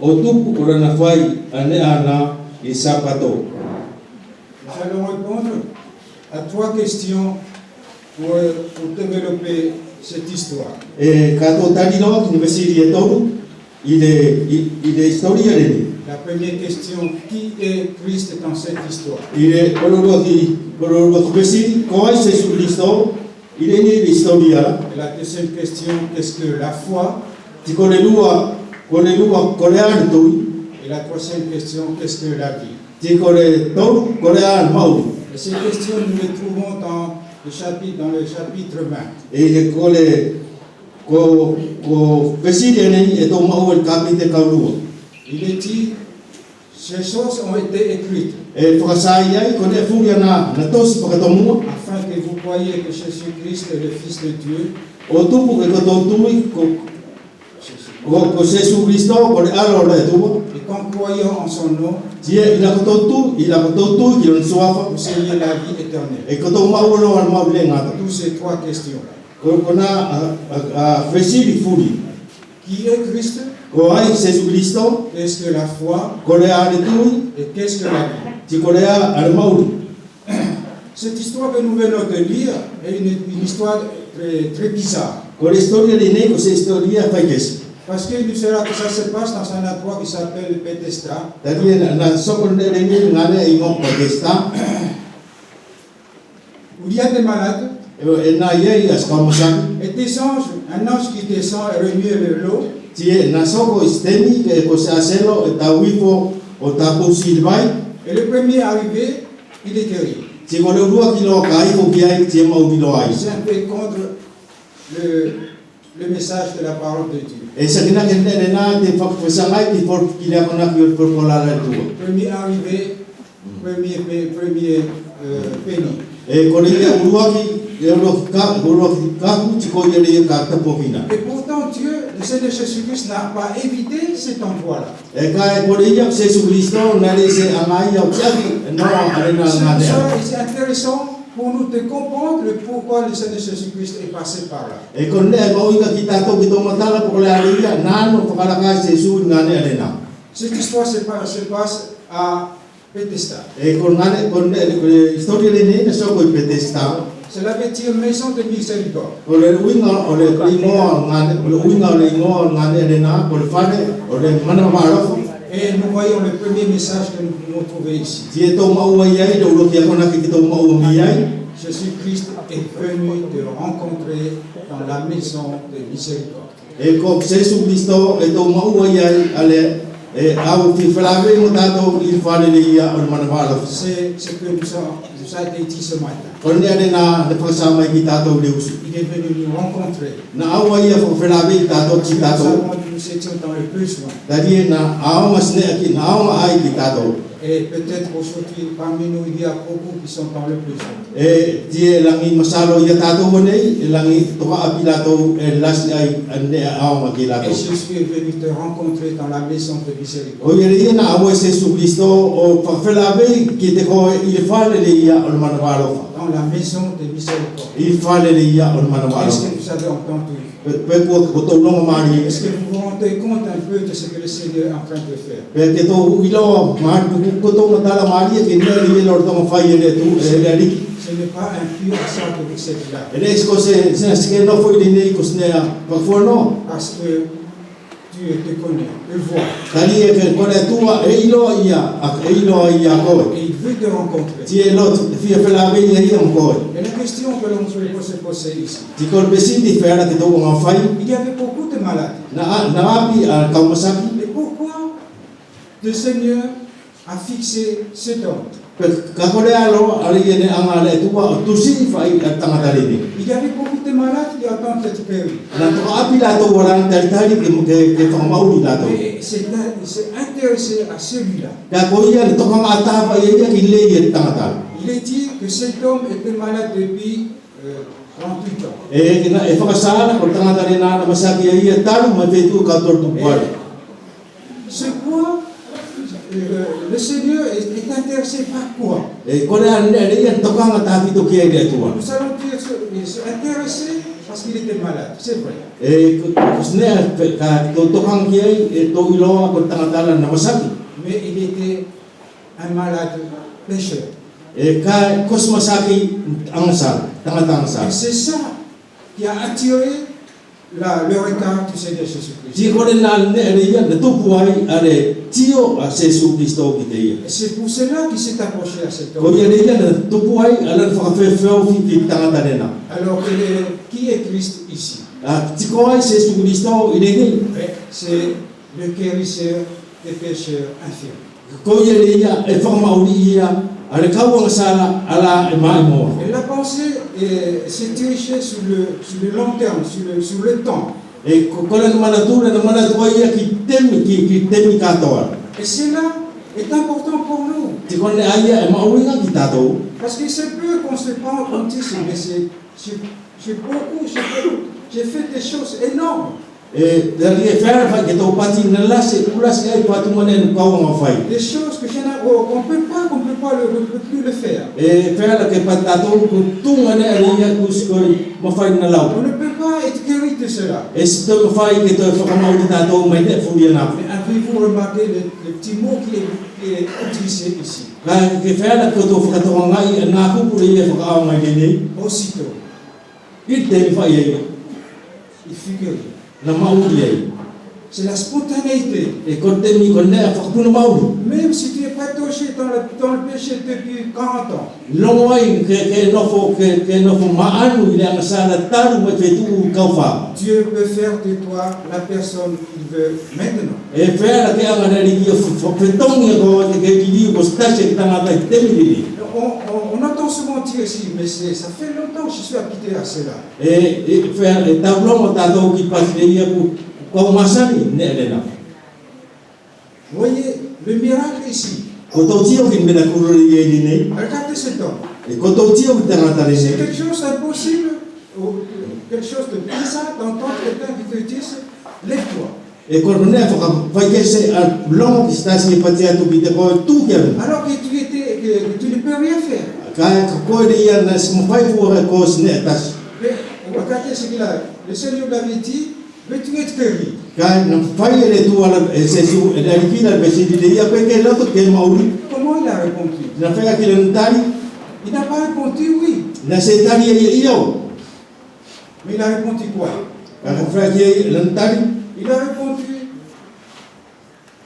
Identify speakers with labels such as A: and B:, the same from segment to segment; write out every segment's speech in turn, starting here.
A: o tupu o lana whai ane ana I sapato.
B: Nous allons répondre à 3 questions pour développer cette histoire.
A: E kato tani no ki vesiri e tolu I le historia le.
B: La première question, qui est Christ dans cette histoire?
A: I le koloro vesiri ko ai Jesus Cristo I le ni historia.
B: Et la deuxième question, qu'est-ce que la foi?
A: Ti ko le lua korean tu.
B: Et la troisième question, qu'est-ce que la vie?
A: Ti ko le tolu korean mau.
B: Et ces questions, nous les trouvons dans le chapitre 20.
A: E le ko vesiri nei e to mau el kapite kaulua.
B: Il est dit, ces choses ont été écrites.
A: E whakasai ai ko ne furia na tosi whakatomua.
B: Afin que vous croyiez que Jésus-Christ est le Fils de Dieu.
A: O tupu ke ko tui ko Jesus Cristo ko le alo le tua.
B: Et qu'en croyant en son nom,
A: Tie ila ko tu ki on suafa.
B: vous ayez la vie éternelle.
A: E ko to mau lo al mau le ngata.
B: Tous ces 3 questions.
A: Ko na vesiri furi.
B: Qui est Christ?
A: Ko ai Jesus Cristo
B: Qu'est-ce que la foi?
A: ko le ale tui
B: Et qu'est-ce que la vie?
A: ti ko le al mau.
B: Cette histoire que nous venons de lire est une histoire très bizarre.
A: Ko le historia de nei ko se historia faikes.
B: Parce que ça se passe dans un endroit qui s'appelle Bethesda.
A: Tadi na sokon de ni ngane I ngom Pakistan.
B: Où il y a des malades.
A: E na ye as kamusan.
B: Et des anges, un ange qui descend et remue l'eau.
A: Tie na soko istemi ke ko se aselo e tawifo o tapu silvai.
B: Et le premier arrivé, il est guéri.
A: Tie ko le rua kilo kai ko kiai tie mau kilo ai.
B: C'est un peu contre le message de la parole de Dieu.
A: E sa kina kende na te fakwesangai ki for kila kona ki por polala tu.
B: Premier arrivé, premier péni.
A: E ko le rua ki lo ka ti ko ye ka ta pokina.
B: Et pourtant Dieu, le Seigneur Jésus-Christ n'a pas évité cet endroit-là.
A: E ka ko le ya Jesus Cristo na le se amai au tiaki no arena na de.
B: C'est intéressant pour nous de comprendre pourquoi le Seigneur Jésus-Christ est passé par là.
A: E ko ne mo inga kita to ki to matala ko le alia nano pakalaka Jesus ngane arena.
B: Cette histoire se passe à Bethesda.
A: E ko ngane ko historia le ne so ko Bethesda.
B: Cela veut dire maison de miséricorde.
A: Ole winga ole klingo ngane ole winga ole ngo ngane arena ko le fane ole mana maro.
B: Et nous voyons le premier message que nous pouvons trouver ici. Jésus-Christ est venu te rencontrer dans la maison de miséricorde. C'est ce que nous a été dit ce matin. Il est venu nous rencontrer. Nous étions dans le besoin. Et peut-être aujourd'hui parmi nous il y a beaucoup qui sont dans le besoin. Et Jésus est venu te rencontrer dans la maison de miséricorde. Dans la maison de miséricorde. Est-ce que vous avez entendu? Est-ce que vous vous rendez compte un peu de ce que le Seigneur est en train de faire? Ce n'est pas un pur hasard que vous êtes là. Parce que Dieu te connaît, te voit. Et il veut te rencontrer. Et la question que l'on se poser ici. Il y avait beaucoup de malades. Et pourquoi le Seigneur a fixé cet homme? Il y avait beaucoup de malades qui attendent d'être guéris. Et il s'est intéressé à celui-là. Il est dit que cet homme était malade depuis 38 ans. C'est quoi? Le Seigneur est intéressé par quoi? Nous allons dire qu'il est intéressé parce qu'il qu'il était malade, c'est vrai.
A: E kusne ka to hang kiai e to ilo ko tangatala na masaki.
B: Mais il était un malade pécheur.
A: E ka kosmasaki angsa tangatangsa.
B: Et c'est ça qui a attiré le regard du Seigneur Jésus-Christ.
A: Ji ko na ne ya na to puai are tio a Jesus Cristo ki te.
B: Et c'est pour cela qu'il s'est approché à cet
A: Ko
B: homme.
A: ya ya na to puai ala fa fe fi ki tangatana.
B: Alors qui est Christ ici?
A: Ti ko ai Jesus Cristo ide ni.
B: C'est le guérisseur des pécheurs infirmes.
A: Ko ya e fa mauri ia ale kawang sala ala e mai mo.
B: Et la pensée s'est dirigée sur le long terme, sur le temps.
A: E kola na manatura na manatua ia ki temi katoa.
B: Et cela est important pour nous.
A: Ti kone aia e mauinga ki tatou.
B: Parce que c'est peu qu'on se prend comme ici, mais j'ai fait des choses énormes.
A: E dari e fera fa ke tau pati na lase kulase ai patu mane no kaunga fai.
B: Des choses que qu'on peut plus le faire.
A: E fera ke patatou ku tunga ne aria kuskoi mafai na lau.
B: On ne peut pas être guéri de cela.
A: E se to mafai ke to whakamau ki tatou mai ne furia na.
B: Mais avez-vous remarqué le petit mot qui est utilisé ici?
A: Ka ke fera ke to whakatoa ngai nga kupuri e whakao ngai nei.
B: Aussitôt,
A: I te fai ai.
B: il fut guéri.
A: Na mauri ai.
B: C'est la spontanéité.
A: E ko te mi kone a whakapuna mauri.
B: Même si tu n'es pas touché dans le péché depuis 40 ans,
A: Longo ai ke nofo maanu i le angasala taru mai whetu kauwha.
B: Dieu peut faire de toi la personne qu'il veut maintenant.
A: E whera ke anga nari ki o whetongi ko te ke diri ko stase ki tangata i temiri.
B: On entend souvent dire ici, mais ça fait longtemps que je suis habitué à cela.
A: E whera e taulongo tātou ki pasireia ku kau masani ne elena.
B: Vous voyez, le miracle ici,
A: Ko tau tio ki mena kururi e ni nei.
B: regardez cet homme.
A: E ko tau tio ki tangata ni
B: C'est
A: nei.
B: quelque chose d'impossible, ou quelque chose de bizarre d'entendre quelqu'un qui te dise, lève-toi.
A: E ko ne whakawhaikese a longo ki stasi e pati atu ki te koe tūkiaru.
B: Alors que tu ne peux rien faire.
A: Ka koe ni ia na simawhai fuara ko sine atasi.
B: Mais regardez ce qu'il a. Le Seigneur l'avait dit, veux-tu être guéri?
A: Ka na whai e le tuala e sesu e le arikina pe sidi le ia pe ke lato ke mauri.
B: Comment il a répondu?
A: Na whea ki le ntari.
B: Il n'a pas répondu oui,
A: Na se tari e iau.
B: mais il a répondu quoi?
A: Ka whea ki le ntari.
B: Il a répondu,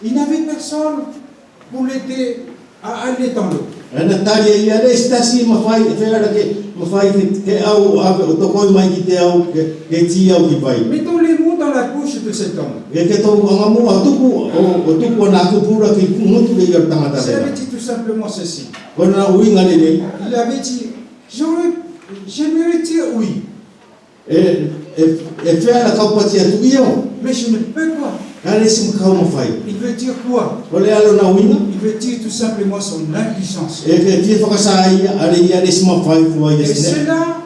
B: il n'avait personne pour l'aider à aller dans l'eau.
A: Na tari e ia le stasi mawhai e whea mawhai ke au ave o tokoi mai ki te au ke ti au ki vai.
B: Mettons les mots dans la bouche de cet homme.
A: Ke tau angamu a tuku na kupura ki ngutu le ia tangata
B: Il avait
A: le.
B: dit tout simplement ceci.
A: Kona na uinga le nei.
B: Il avait dit, j'aimerais dire oui,
A: E whea na kaupati atu iau.
B: mais je ne peux pas.
A: Ka le sim kau mawhai.
B: Il veut dire quoi?
A: Ko le alo na uinga.
B: Il veut dire tout simplement son impuissance.
A: E ke tia whakasa ia ale ia le sima whai fua
B: Et
A: ia
B: c'est
A: sine.
B: là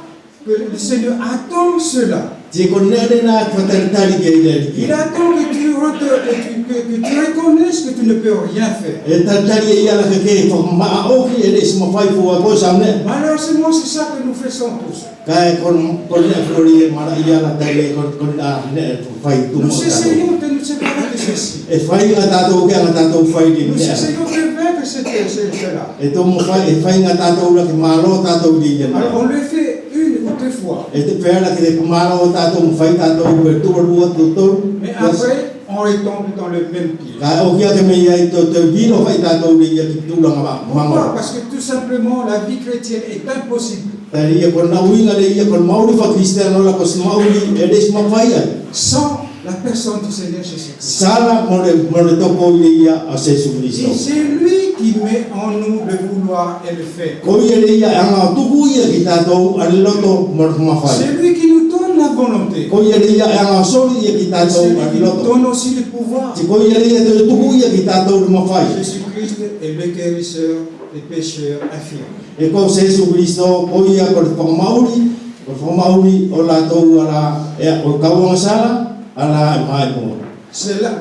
B: que le Seigneur attend cela.
A: Tia ko nere na whataritari ke ile
B: Il
A: riki.
B: attend que tu reconnaisses que tu ne peux rien faire.
A: E taritari ia la ke whamaa oki e le sima whai fua ko samne.
B: Malheureusement, c'est ça que nous faisons tous.
A: Ka e kon ne flori e mara ia la tari kon a ne whai tu
B: Nous
A: mo.
B: essayons de nous séparer de ceci.
A: E whai nga tātou ke nga tātou whai di
B: Nous
A: ne.
B: essayons de vaincre cela.
A: E tō mo whai e whai nga tātou la ki mālo tātou di ia.
B: Alors on le fait une ou deux fois.
A: E te pēra ki te mālo tātou mo whai tātou pe tuarua tūtou.
B: Mais après, on retombe dans le même pied.
A: Ka o kia ke me ia i tō te vino whai tātou di ia ki tūlanga
B: Pourquoi?
A: mangora.
B: Parce que tout simplement, la vie chrétienne est impossible
A: Tari ia kon na uinga le ia kon mauri wha kristiano la ko mauri e le sima whai ai.
B: sans la personne du Seigneur Jésus-Christ.
A: Sala mo le toko i ia a Jesu
B: Et
A: Christo.
B: c'est lui qui met en nous le vouloir et le faire.
A: Ko ia le ia anga tuku ia ki tātou a le loto mo le mawhai.
B: C'est lui qui nous donne la volonté.
A: Ko ia le ia anga sori ia ki
B: C'est
A: tātou
B: lui
A: a
B: qui
A: le
B: nous
A: loto.
B: donne aussi le pouvoir.
A: Ti ko ia le ia te tuku ia ki tātou le mawhai.
B: Jésus-Christ est le guérisseur des pécheurs infirmes.
A: E ko Jesu Christo ko ia ko le whamauri o lātou ala e o kauanga sala ala e mai mo.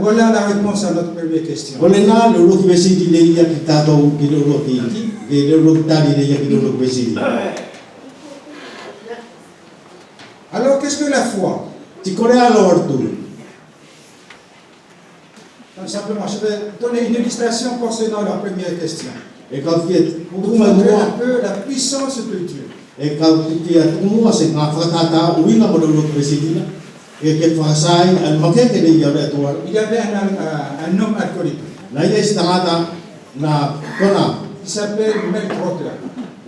B: Voilà la réponse à notre première question.
A: Ko le nā le uro ki vesiti le ia ki tātou ki le uro ki le uro ki tari le ia ki le uro ki vesiti.
B: Alors qu'est-ce que la foi?
A: Tikore alor tu.
B: Donc, simplement, je vais donner une illustration concernant la première question.
A: E ka fiet
B: Pour vous
A: tuma
B: montrer
A: mua.
B: un peu la puissance de Dieu.
A: E ka fiet mua se nga whakatata uinga mo lo presidina. E ke whakasai al makeke le ia le atua.
B: Il y avait un homme alcoolique.
A: Na ia si tangata na kona.
B: Il s'appelle Mel Trotter.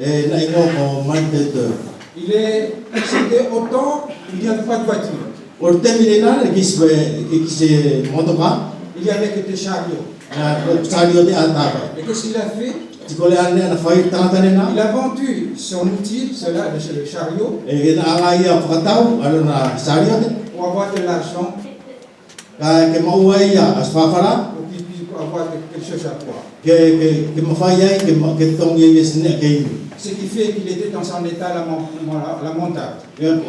A: E na ingo ko manteteur.
B: C'était autant, il n'y avait pas de voiture.
A: O te milena ki se motoka.
B: Il y avait que des chariots.
A: Na sario de atapa.
B: Et qu'est-ce qu'il a fait?
A: Tikole ane na fai tangata na.
B: Il a vendu son outil, cela, le chariot,
A: E na anga ia whakatau alo na sario de.
B: pour avoir de l'argent,
A: Ka ke maua ia as whawhara.
B: pour qu'il puisse avoir quelque chose à boire.
A: Ke mawhai ai ke tongi ia sine ke inu.
B: Ce qui fait qu'il était dans son état lamentable.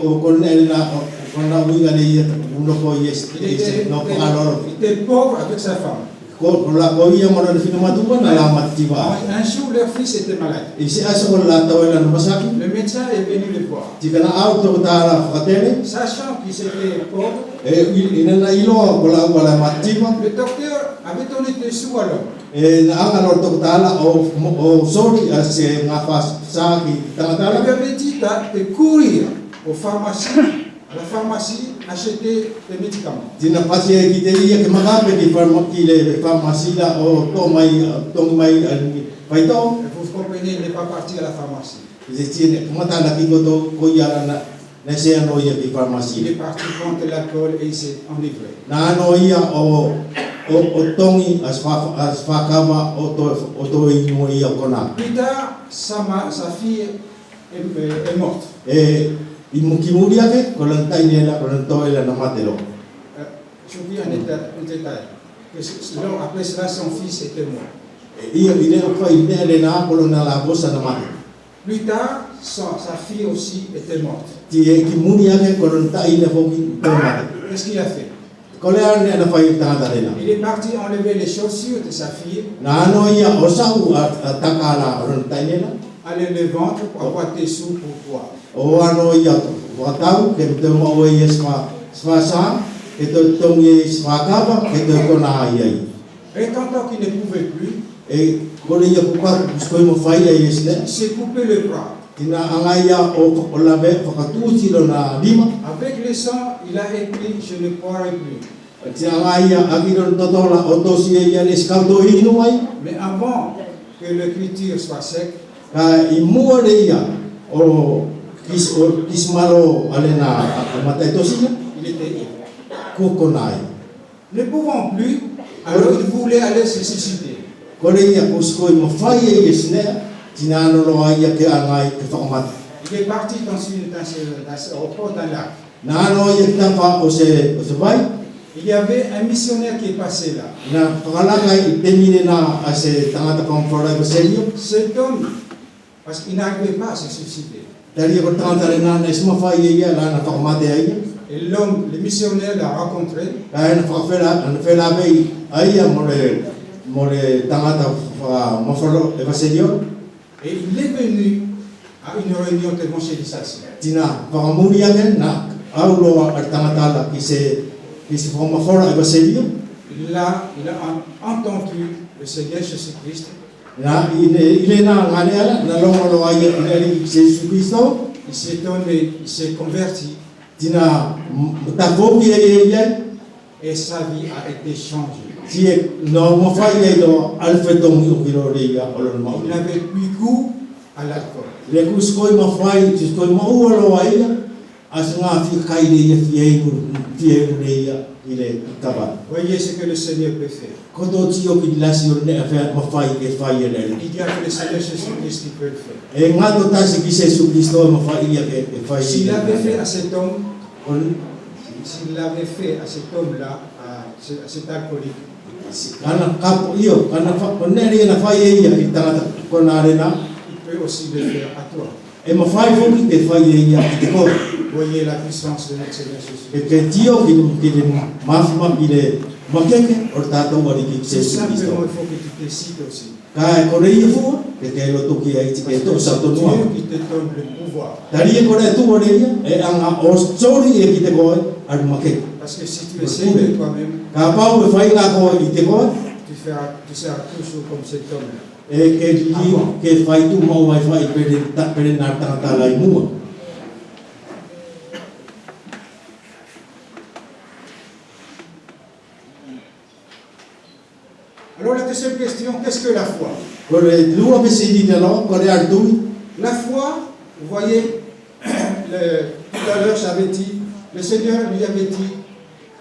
A: O kone na kona uinga le ia unoko yes
B: Il était
A: no paloro.
B: pauvre avec sa femme.
A: Ko la ko ia mo na finu matuwa na la mativa.
B: Un jour, leur fils était malade.
A: Isi aso ko la tawela no masaki.
B: Le médecin est venu le voir.
A: Tikana auto tala whakatele.
B: Sachant qu'il était pauvre,
A: E ina na ilo ko la wala mativa.
B: le docteur avait donné des sous à l'homme.
A: E na anga no to tala o sori ase nga fas saki
B: Il
A: tangata.
B: lui avait dit de courir aux pharmacies, à la pharmacie, acheter des médicaments.
A: Tina pasi ki te ia ke magape ki farmaki le farmasi la o to mai paito.
B: Et vous comprenez, il n'est pas parti à la pharmacie.
A: Zitine mata na ki to ko ia na se ano ia ki
B: Il
A: farmasi.
B: est parti prendre de l'alcool et il s'est enivré.
A: Na ano ia o tongi as fakava o to inu ia kona.
B: Plus tard, sa fille est morte.
A: E i mukimuri ake ko lan taine la ko lan toela na matelo.
B: Je vous dis un détail. Après cela, son fils était mort.
A: Ia ile ko i ne na ko na la bosa na mate.
B: Plus tard, sa fille aussi était morte.
A: Ti e ki muri ake ko lan taine foki to mate.
B: Qu'est-ce qu'il a fait?
A: Ko le ane na fai tangata lena.
B: Il est parti enlever les chaussures de sa fille,
A: Na ano ia o sau takala o lan taine la.
B: aller le vendre pour avoir des sous pour boire.
A: O ano ia watau ke te mo ia sa ke te tongi swakava ke te kona ai.
B: Et tant qu'il ne pouvait plus,
A: E ko le ia kuka skoi mo fai ai esne.
B: il s'est coupé le bras.
A: Tina anga ia o la be whakatuti lo na lima.
B: Avec le sang, il a écrit « Je ne boirai plus ».
A: Tina anga ia agiro totola o tosi ia le skauto inu ai.
B: Mais avant que l'écriture soit sec,
A: Ka i mua le ia o kismaro alena matai tosi
B: il était ivre.
A: ko konai.
B: Ne pouvant plus, alors il voulait aller se suicider.
A: Ko le ia ko skoi mo fai ai esne. Tina no lo ai ke angai ke whakamata.
B: Il est parti au port d'un lac.
A: Na ano ia tapa o se vai.
B: Il y avait un missionnaire qui est passé là.
A: Na whakalaka i temine na a se tangata pamwhara i wasenio.
B: Cet homme, parce qu'il n'arrivait pas à se suicider.
A: Tari ko tangata le nana isma whai ia la na whakamate ai.
B: Et l'homme, le missionnaire l'a rencontré.
A: Ka na whakawhela vei aia mo le tangata mawhara i wasenio.
B: Et il est venu à une réunion d'évangélisation.
A: Tina whakamuri ake na auloa ar tangata la ki se whakamawhara i wasenio.
B: Là, il a entendu le Seigneur Jésus-Christ.
A: Na ile na ngane ala na longo ai ile Jesus Cristo.
B: Il s'est donné, il s'est converti.
A: Tina mutakoki ia
B: Et sa vie a été changée.
A: tie no mo fai ai do alfeton i kilo ria o lo mau.
B: Il n'avait plus goût à l'alcool.
A: Le kuskoi mo fai kuskoi mo uolo ai as nga fi kai le fie ria ile taba.
B: Voyez ce que le Seigneur peut faire.
A: Ko to tio ki lasi o ne afa mo fai ke fai ele.
B: Il y a que le Seigneur Jésus-Christ qui peut le faire.
A: E nga to tasi ki Jesus Cristo mo fai ia ke fai.
B: S'il avait fait à cet homme, s'il l'avait fait à cet homme-là, à cet alcoolique,
A: Kana kapo io kana fa koneri na fai ia ki tangata konarena.
B: il peut aussi le faire à toi.
A: E mo fai foki ke fai ia ki te ko.
B: Voyez la puissance de notre Seigneur Jésus.
A: E ke tio ki le mafma ki le makeke o tatou wari ki
B: C'est
A: Jesus
B: simplement,
A: Cristo.
B: il faut que tu décides aussi.
A: Ka e kore ia fua ke te loto ki ai
B: Parce
A: te
B: que
A: to sa
B: c'est
A: to noa.
B: Dieu qui te donne le pouvoir.
A: Tari e kore tu o reia, e anga o sori e ki te koe, ar make.
B: Parce que si tu essaies de toi-même,
A: Ka pau e whai ngā koe i te koe,
B: tu seras toujours comme cet homme-là.
A: e ke li ke whai tu mau mai whai pere nā tangata lai mua.
B: Alors la deuxième question, qu'est-ce que la foi?
A: Kore lua me se dina no, kore ar tui,
B: La foi, vous voyez, tout à l'heure j'avais dit, le Seigneur lui avait dit,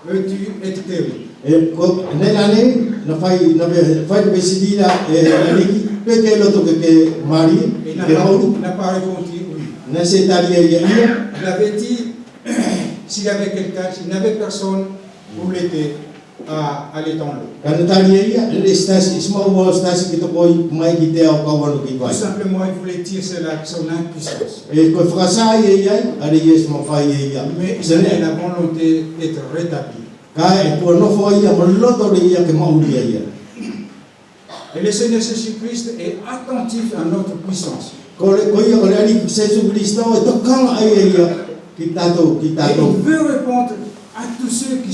B: veux-tu être guéri?
A: e ko nena nei, na whai me se dina e aniki, pe ke loto ke mari,
B: Il
A: ke mauri,
B: n'a pas répondu oui.
A: na se tari e ia ia,
B: Il avait dit, s'il y avait quelqu'un, s'il n'y avait personne pour l'aider à aller dans l'eau.
A: kana tari e ia, le stasi, isma ua stasi ki to koi mai ki te au kawano ki
B: Tout
A: vai.
B: simplement, il voulait dire son impuissance.
A: E ko whakasai e iai, are yes ma whai e ia.
B: Mais il
A: Sene,
B: avait la volonté d'être rétabli.
A: ka e kua nofo ia, ma loto re ia ke mauri e ia.
B: Et le Seigneur Jésus-Christ est attentif à notre puissance.
A: Ko ia ko le ani Jesu Kristo e tokanga ai e ia ki tatou, ki
B: Et
A: tatou.
B: il veut répondre à tous ceux qui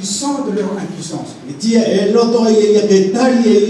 B: sentent leur impuissance.
A: E tia e loto ai e ia ke tari e